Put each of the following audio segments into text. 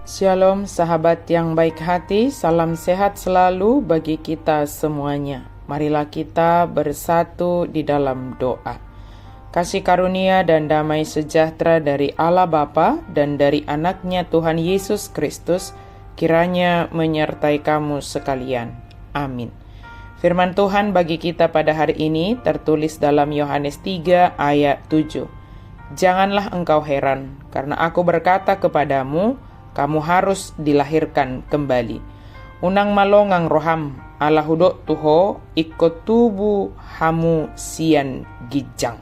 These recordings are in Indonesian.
Shalom sahabat yang baik hati, salam sehat selalu bagi kita semuanya. Marilah kita bersatu di dalam doa. Kasih karunia dan damai sejahtera dari Allah Bapa dan dari anaknya Tuhan Yesus Kristus kiranya menyertai kamu sekalian. Amin. Firman Tuhan bagi kita pada hari ini tertulis dalam Yohanes 3 ayat 7. Janganlah engkau heran, karena aku berkata kepadamu, kamu harus dilahirkan kembali. Unang malongang roham ala hudok tuho ikut tubuh hamu sian gijang.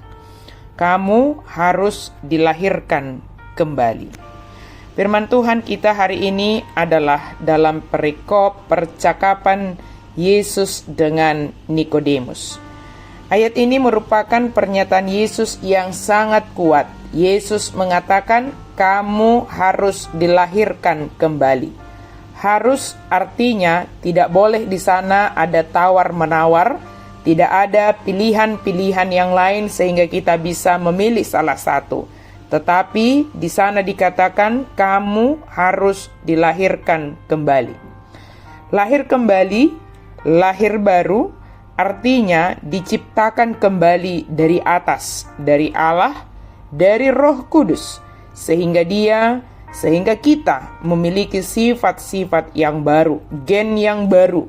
Kamu harus dilahirkan kembali. Firman Tuhan kita hari ini adalah dalam perikop percakapan Yesus dengan Nikodemus. Ayat ini merupakan pernyataan Yesus yang sangat kuat. Yesus mengatakan, kamu harus dilahirkan kembali. Harus artinya tidak boleh di sana ada tawar-menawar, tidak ada pilihan-pilihan yang lain sehingga kita bisa memilih salah satu. Tetapi di sana dikatakan kamu harus dilahirkan kembali. Lahir kembali, lahir baru, artinya diciptakan kembali dari atas, dari Allah, dari Roh Kudus, sehingga kita memiliki sifat-sifat yang baru, gen yang baru.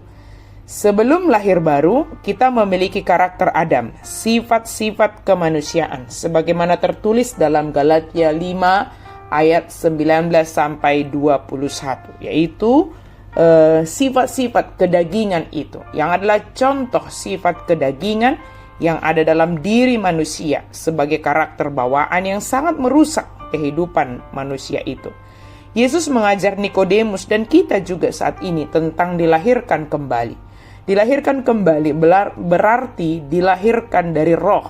Sebelum lahir baru, kita memiliki karakter Adam, sifat-sifat kemanusiaan, sebagaimana tertulis dalam Galatia 5 ayat 19 sampai 21, yaitu sifat-sifat kedagingan itu, yang adalah contoh sifat kedagingan yang ada dalam diri manusia sebagai karakter bawaan yang sangat merusak kehidupan manusia itu. Yesus mengajar Nikodemus dan kita juga saat ini tentang dilahirkan kembali. Dilahirkan kembali berarti dilahirkan dari roh.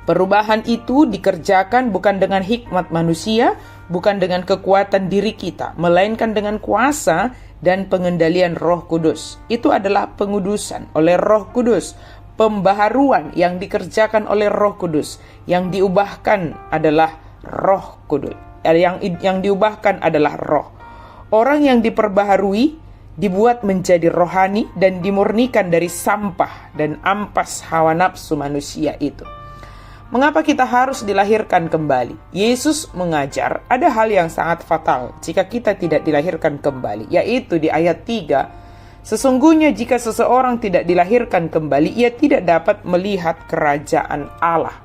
Perubahan itu dikerjakan bukan dengan hikmat manusia, bukan dengan kekuatan diri kita, melainkan dengan kuasa dan pengendalian Roh Kudus. Itu adalah pengudusan oleh Roh Kudus, pembaharuan yang dikerjakan oleh Roh Kudus. Yang diubahkan adalah Roh Kudus. Yang diubahkan adalah roh. Orang yang diperbaharui dibuat menjadi rohani dan dimurnikan dari sampah dan ampas hawa nafsu manusia itu. Mengapa kita harus dilahirkan kembali? Yesus mengajar ada hal yang sangat fatal jika kita tidak dilahirkan kembali, yaitu di ayat 3. Sesungguhnya jika seseorang tidak dilahirkan kembali, ia tidak dapat melihat kerajaan Allah.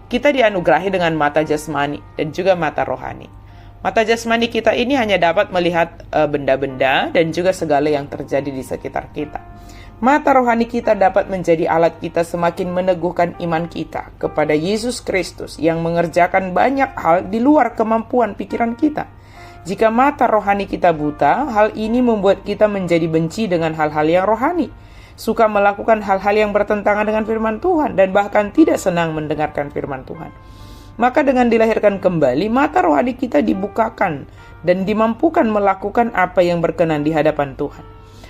Kita dianugerahi dengan mata jasmani dan juga mata rohani. Mata jasmani kita ini hanya dapat melihat benda-benda dan juga segala yang terjadi di sekitar kita. Mata rohani kita dapat menjadi alat kita semakin meneguhkan iman kita kepada Yesus Kristus yang mengerjakan banyak hal di luar kemampuan pikiran kita. Jika mata rohani kita buta, hal ini membuat kita menjadi benci dengan hal-hal yang rohani, suka melakukan hal-hal yang bertentangan dengan firman Tuhan, dan bahkan tidak senang mendengarkan firman Tuhan. Maka dengan dilahirkan kembali, mata rohani kita dibukakan dan dimampukan melakukan apa yang berkenan di hadapan Tuhan.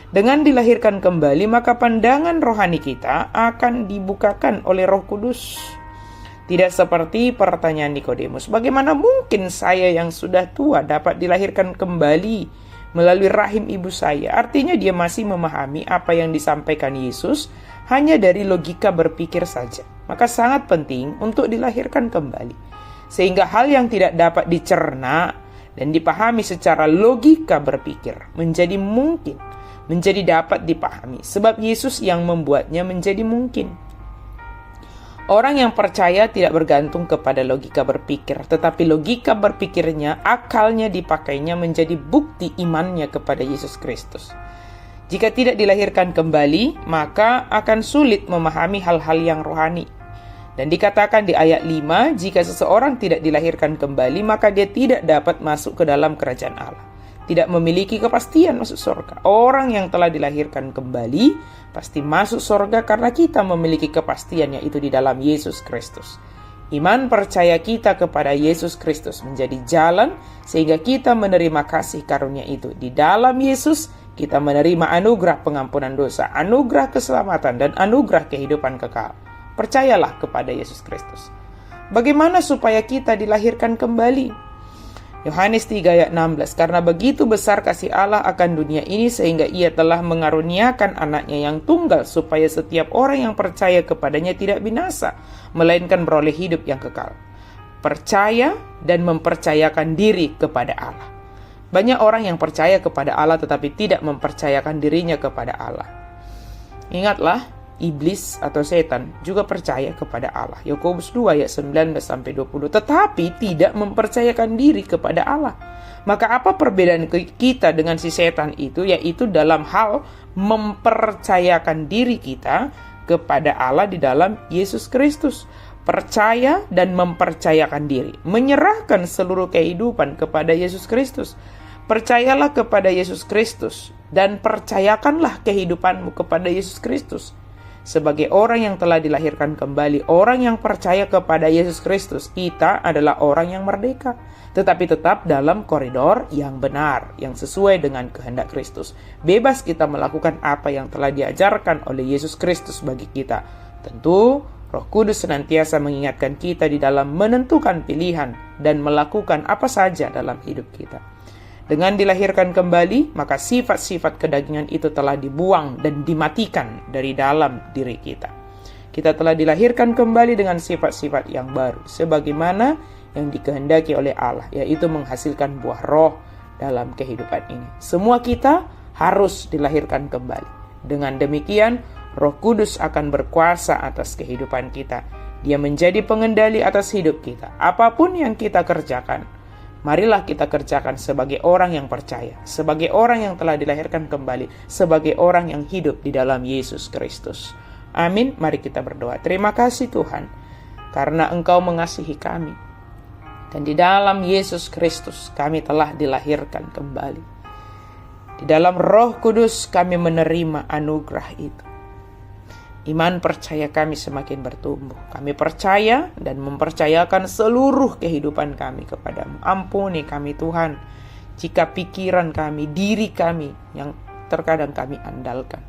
Dengan dilahirkan kembali, maka pandangan rohani kita akan dibukakan oleh Roh Kudus. Tidak seperti pertanyaan Nikodemus, bagaimana mungkin saya yang sudah tua dapat dilahirkan kembali melalui rahim ibu saya? Artinya dia masih memahami apa yang disampaikan Yesus hanya dari logika berpikir saja. Maka sangat penting untuk dilahirkan kembali, sehingga hal yang tidak dapat dicerna dan dipahami secara logika berpikir menjadi mungkin, menjadi dapat dipahami, sebab Yesus yang membuatnya menjadi mungkin. Orang yang percaya tidak bergantung kepada logika berpikir, tetapi logika berpikirnya, akalnya dipakainya menjadi bukti imannya kepada Yesus Kristus. Jika tidak dilahirkan kembali, maka akan sulit memahami hal-hal yang rohani. Dan dikatakan di ayat 5, jika seseorang tidak dilahirkan kembali, maka dia tidak dapat masuk ke dalam kerajaan Allah. Tidak memiliki kepastian masuk surga. Orang yang telah dilahirkan kembali pasti masuk surga karena kita memiliki kepastian, yaitu di dalam Yesus Kristus. Iman percaya kita kepada Yesus Kristus menjadi jalan sehingga kita menerima kasih karunia itu. Di dalam Yesus kita menerima anugerah pengampunan dosa, anugerah keselamatan, dan anugerah kehidupan kekal. Percayalah kepada Yesus Kristus. Bagaimana supaya kita dilahirkan kembali? Yohanes 3 ayat 16, karena begitu besar kasih Allah akan dunia ini sehingga ia telah mengaruniakan anaknya yang tunggal supaya setiap orang yang percaya kepadanya tidak binasa, melainkan beroleh hidup yang kekal. Percaya dan mempercayakan diri kepada Allah. Banyak orang yang percaya kepada Allah tetapi tidak mempercayakan dirinya kepada Allah. Ingatlah, iblis atau setan juga percaya kepada Allah. Yakobus 2 ayat 19-20, tetapi tidak mempercayakan diri kepada Allah. Maka apa perbedaan kita dengan si setan itu? Yaitu dalam hal mempercayakan diri kita kepada Allah di dalam Yesus Kristus. Percaya dan mempercayakan diri, menyerahkan seluruh kehidupan kepada Yesus Kristus. Percayalah kepada Yesus Kristus dan percayakanlah kehidupanmu kepada Yesus Kristus. Sebagai orang yang telah dilahirkan kembali, orang yang percaya kepada Yesus Kristus, kita adalah orang yang merdeka, tetapi tetap dalam koridor yang benar, yang sesuai dengan kehendak Kristus. Bebas kita melakukan apa yang telah diajarkan oleh Yesus Kristus bagi kita. Tentu, Roh Kudus senantiasa mengingatkan kita di dalam menentukan pilihan dan melakukan apa saja dalam hidup kita. Dengan dilahirkan kembali, maka sifat-sifat kedagingan itu telah dibuang dan dimatikan dari dalam diri kita. Kita telah dilahirkan kembali dengan sifat-sifat yang baru, sebagaimana yang dikehendaki oleh Allah, yaitu menghasilkan buah roh dalam kehidupan ini. Semua kita harus dilahirkan kembali. Dengan demikian, Roh Kudus akan berkuasa atas kehidupan kita. Dia menjadi pengendali atas hidup kita. Apapun yang kita kerjakan, marilah kita kerjakan sebagai orang yang percaya, sebagai orang yang telah dilahirkan kembali, sebagai orang yang hidup di dalam Yesus Kristus. Amin. Mari kita berdoa. Terima kasih Tuhan, karena Engkau mengasihi kami. Dan di dalam Yesus Kristus kami telah dilahirkan kembali. Di dalam Roh Kudus kami menerima anugerah itu. Iman percaya kami semakin bertumbuh. Kami percaya dan mempercayakan seluruh kehidupan kami kepadamu. Ampuni kami Tuhan, jika pikiran kami, diri kami yang terkadang kami andalkan.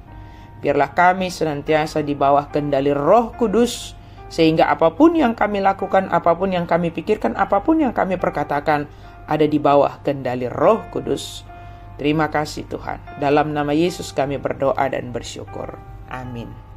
Biarlah kami senantiasa di bawah kendali Roh Kudus, sehingga apapun yang kami lakukan, apapun yang kami pikirkan, apapun yang kami perkatakan, ada di bawah kendali Roh Kudus. Terima kasih Tuhan. Dalam nama Yesus kami berdoa dan bersyukur. Amin.